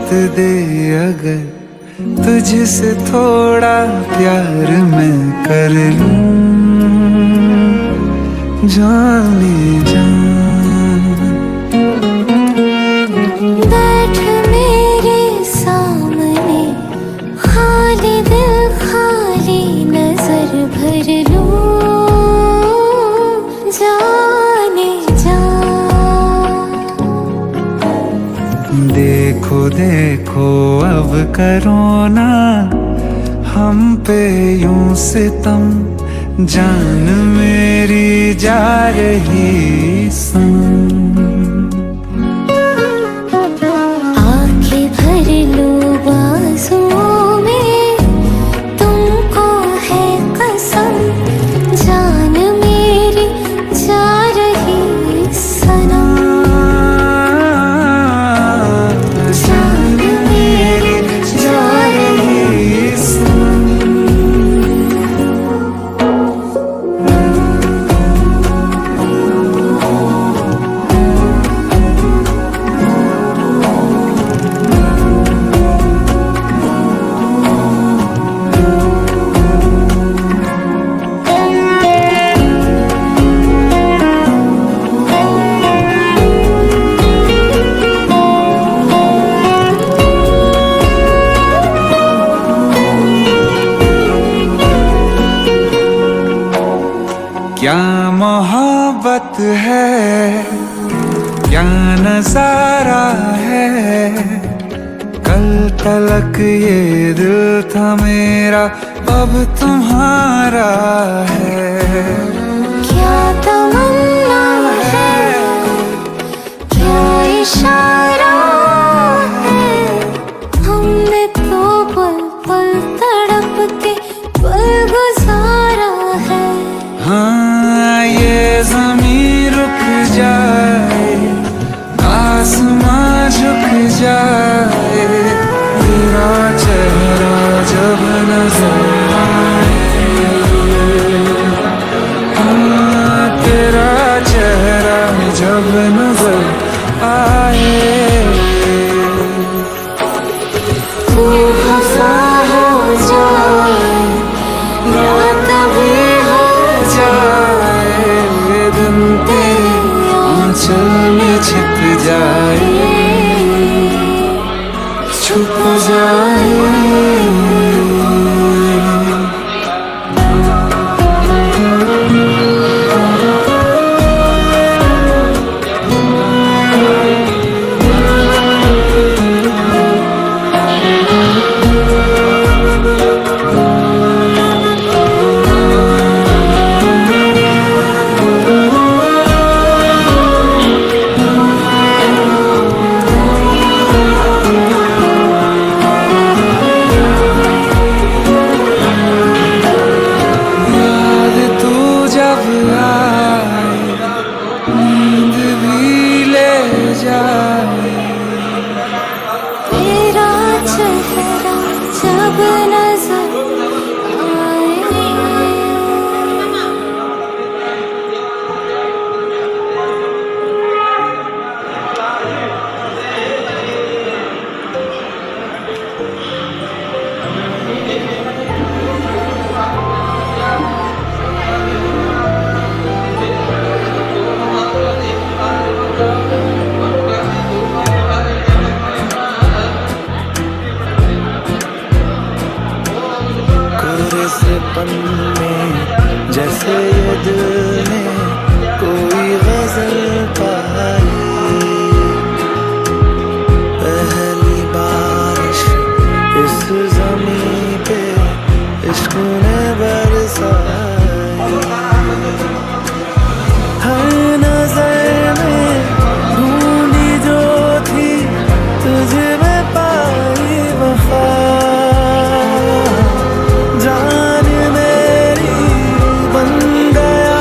वक्त दे अगर तुझसे थोड़ा प्यार मैं कर लूं, जाने जान। बैठ मेरे सामने, खाली दिल खाली नजर भर लूं, जाने जा। देखो देखो अब करो ना हम पे यूं सितम, जान मेरी जा रही संग। आंखें भर लो बाजुओं में, तुमको है कसम, जान मेरी जा रही सनम, जान मेरी जा रही सनम। क्या मोहब्बत है, क्या नजारा है, कल तलक ये दिल था मेरा अब तुम्हारा है। क्या तमन्ना है, क्या इशारा है, हमने तो पल पल तड़प के पल गुजारा है। हाँ ये ज़मीं रुक जाए, आसमां झुक जाए, तेरा चेहरा जब नजर आए, हाँ तेरा चेहरा जब नजर आए। तू हंसा हो जाए या तभी हो जाए दिन तेरे आंचल में छिप जाए, छुप जाए। तेरा चेहरा जब नजर आए। पन में जैसे ये दिल ने कोई गजल पाई, पहली बारिश इस ज़मीं पे इश्क ने बरसाई। हर नजर में ढूंढी जो थी तुझ में पाई वफा, जान मेरी बन गया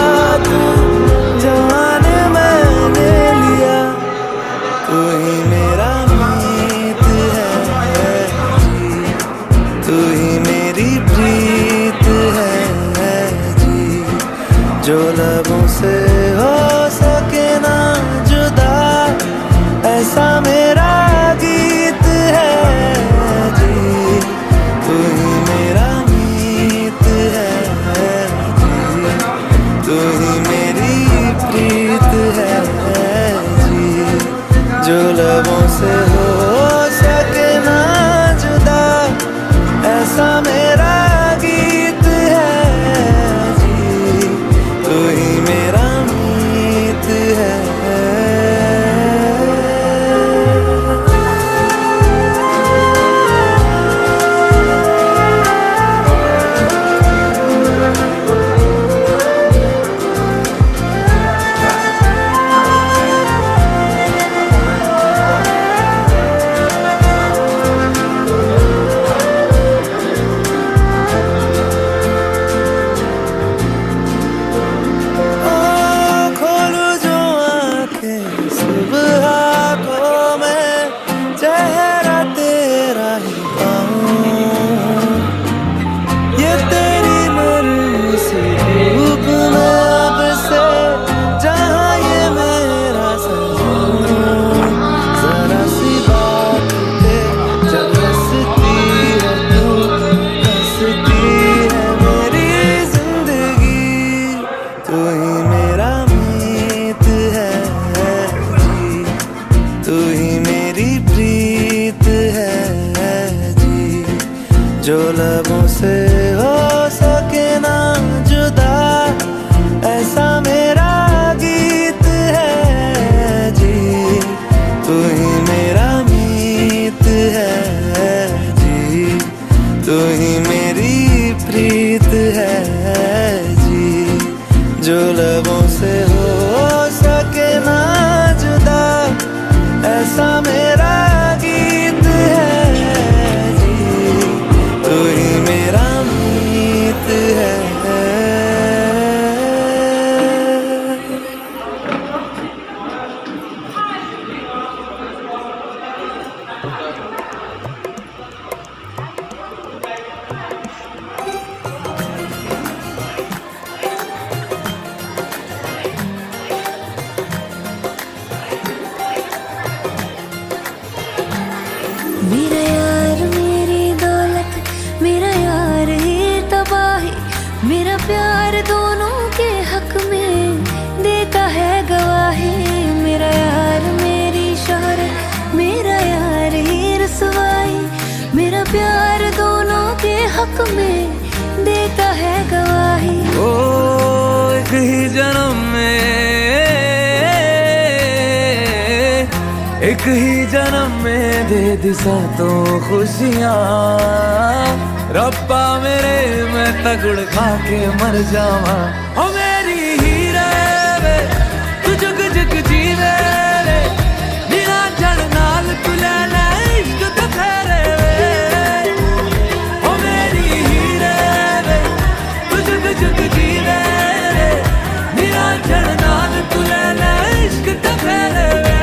जो लबों से हो सके ना जुदा, ऐसा मेरा गीत है जी। तू ही मेरा मीत है जी, तू ही मेरी प्रीत है जी। जो लबों से हो सके ना जुदा, ऐसा मेरा गीत है जी। तू ही मेरा मीत है। मेरा यार मेरी दौलत, मेरा यार ही तबाही, मेरा प्यार दोनों के हक में देता है गवाही। मेरा यार मेरी शोहरत, मेरा यार ही रसवाई, मेरा प्यार दोनों के हक में देता है गवाही। ओ एक ही जन्म में, एक ही जन्म में दे दी सातों खुशियाँ। रब्बा मेरे मैं तगड़ खा के मर जावा। ओ मेरी हीरे वे तू जुग जुग जीवे वे, बिना जड़ नाल तू ले ले इश्क ते फेरे वे। ओ मेरी हीरे वे तू जुग जुग जीवे वे, बिना जड़ नाल तू ले ले इश्क ते फेरे वे।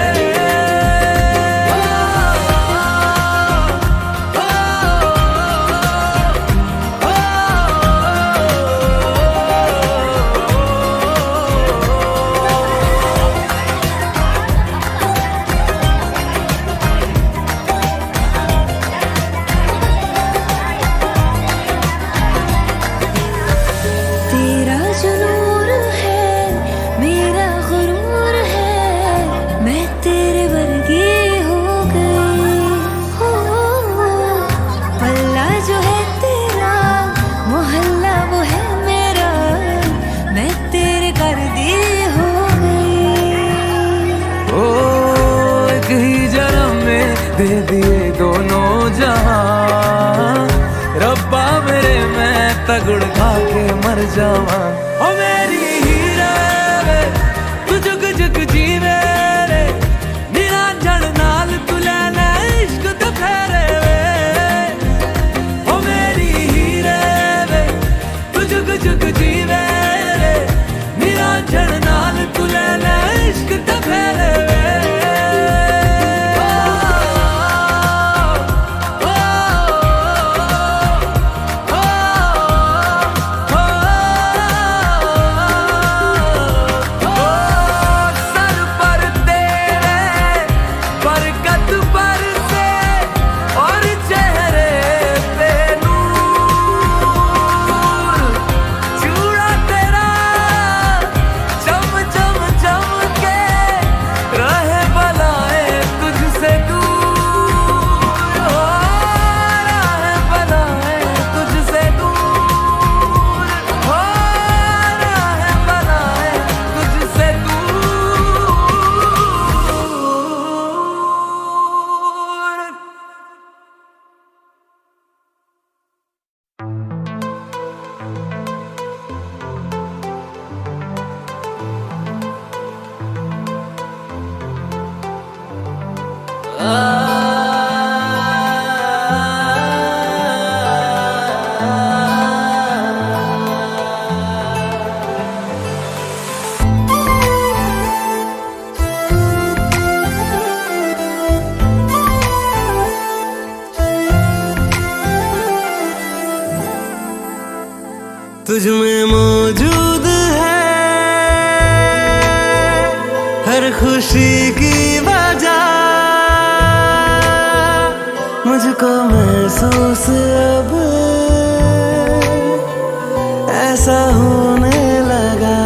तेरा जो नूर है मेरा गुरूर है, मैं तेरे वर्गी हो गई। हो पल्ला जो है तेरा, मोहल्ला वो है मेरा, मैं तेरे कर दी हो गई। ओ एक ही जन्म में दे दिए दोनों जहां। रब्बा मेरे मैं तगड़ खा के मर जावा। ओ मेरी हीरे वे तू जुग जुग जीवे रे, बिना जड़ नाल तू ले ले इश्क ते फेरे वे। ओ मेरी हीरे वे तू जुग जुग जीवे रे, बिना जड़ नाल तू ले ले इश्क ते फेरे वे। तुझ में मौजूद है हर खुशी की वजह, मुझको महसूस अब ऐसा होने लगा।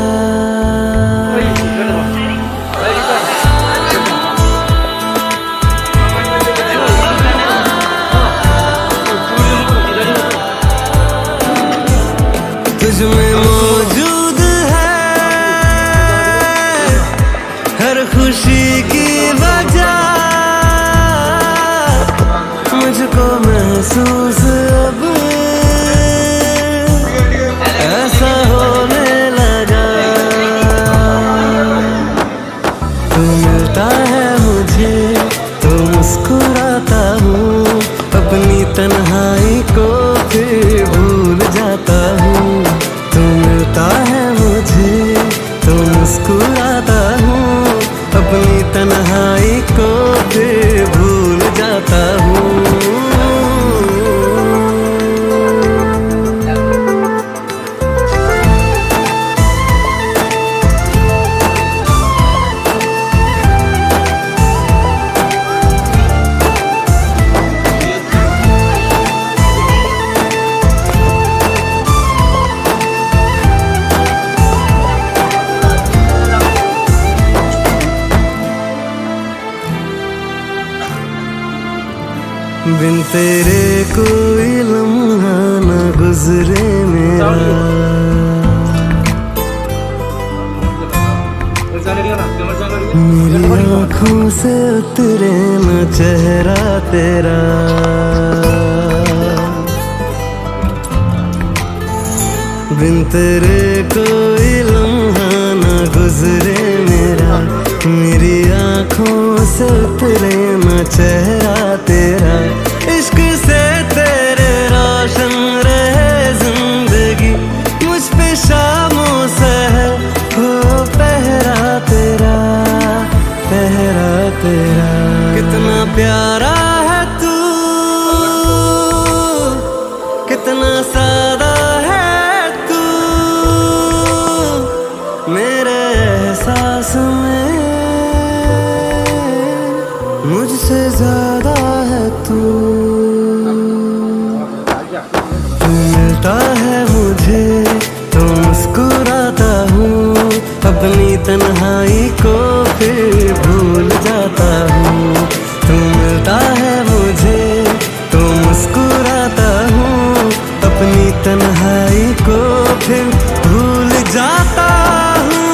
तेरे कोई लम्हा न गुजरे मेरा, मेरी आँखों से उतरे न चेहरा तेरा। बिन तेरे कोई लम्हा न गुजरे मेरा, मेरी आँखों से उतरे न चेहरा तेरा। इश्क से तेरे रोशन रहे जिंदगी, मुझ पे शामों से हो पहरा तेरा, पहरा तेरा। कितना प्यारा है तू, कितना सादा है तू, मेरे एहसास में मुझसे ज्यादा है तू। तू मिलता है मुझे तो मुस्कुराता हूँ, अपनी तन्हाई को फिर भूल जाता हूँ। तू मिलता है मुझे तो मुस्कुराता हूँ, अपनी तन्हाई को फिर भूल जाता हूँ।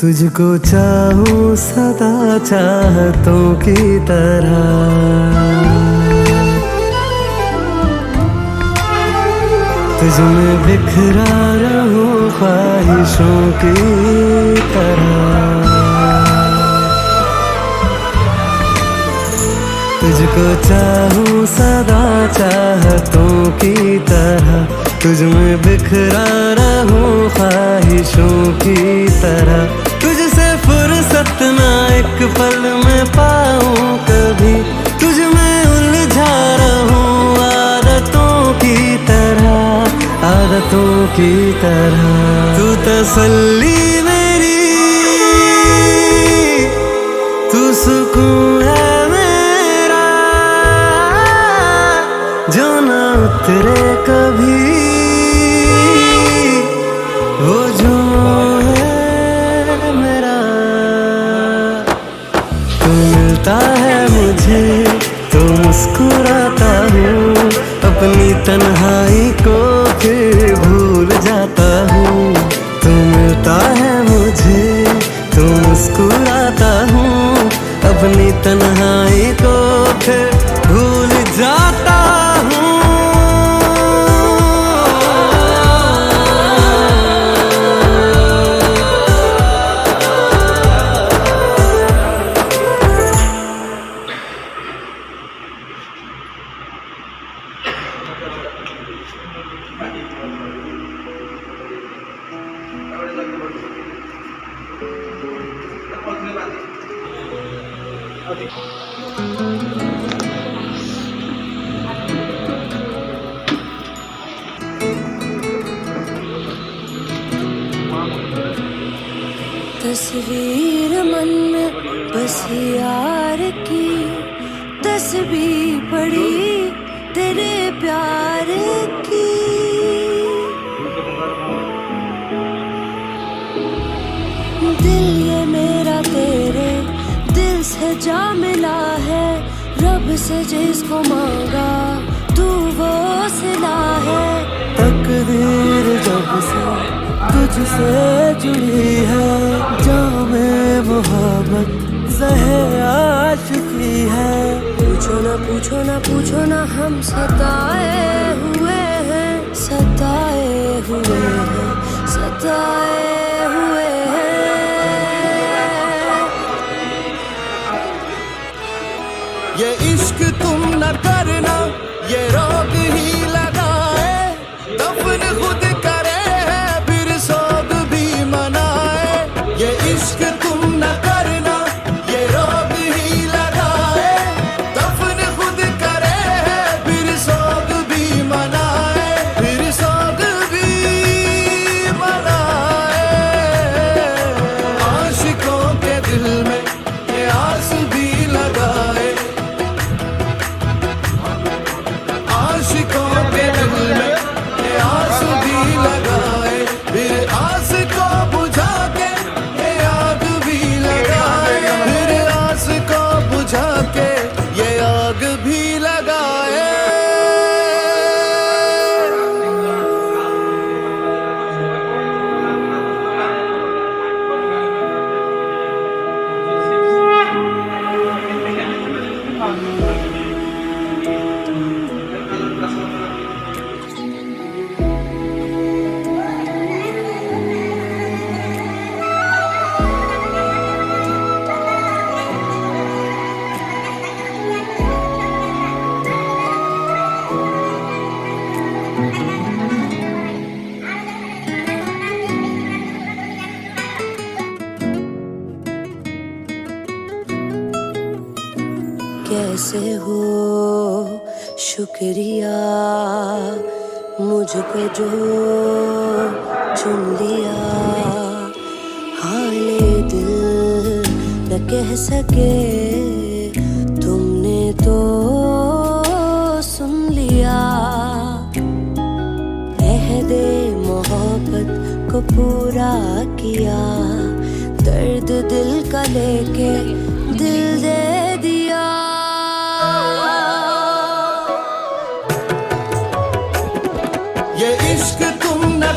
तुझको चाहूं सदा चाहतों की तरह, तुझ में बिखरा रहूं ख्वाहिशों की तरह। तुझको चाहूं सदा चाहतों की तरह, तुझ में बिखरा रहूं ख्वाहिशों की तरह। तुझसे फुर्सत ना एक पल में पाऊं कभी, तुझ में उलझा रहूं आदतों की तरह, आदतों की तरह। तू तसल्ली मेरी, तू सुकून है मेरा, जो ना उतरे कभी वो जो है मेरा। तू मिलता है मुझे तो मुस्कुराता हूँ, अपनी तन्हाई को फिर भूल जाता हूँ। तू मिलता है मुझे तो मुस्कुराता हूँ, अपनी तन्हाई को फिर भूल जाता हूँ। तस्वीर मन में बस यार की, तस्वीर पड़ी तेरे प्यार की। दिल ये मेरा तेरे दिल से जा मिला है, रब से जिसको मांगा तू वो सिला है। तकदीर जब से तुझसे जुड़ी है, जामे मोहब्बत ज़हे आशिकी है। पूछो ना पूछो ना पूछो ना, हम सताए हुए हैं, सताए हुए हैं, सताए हुए हैं। ये इश्क तुम न करना, ये रोग ही लगाए, दफन खुद करे फिर सोग भी मनाए। ये इश्क तुम न करना, ये रोग ही लगाए, दफन से हो शुक्रिया मुझको जो चुन लिया। हाले दिल न कह सके तुमने तो सुन लिया। अहदे मोहब्बत को पूरा किया, दर्द दिल का लेके दिल दे दिया। ये इश्क तुम न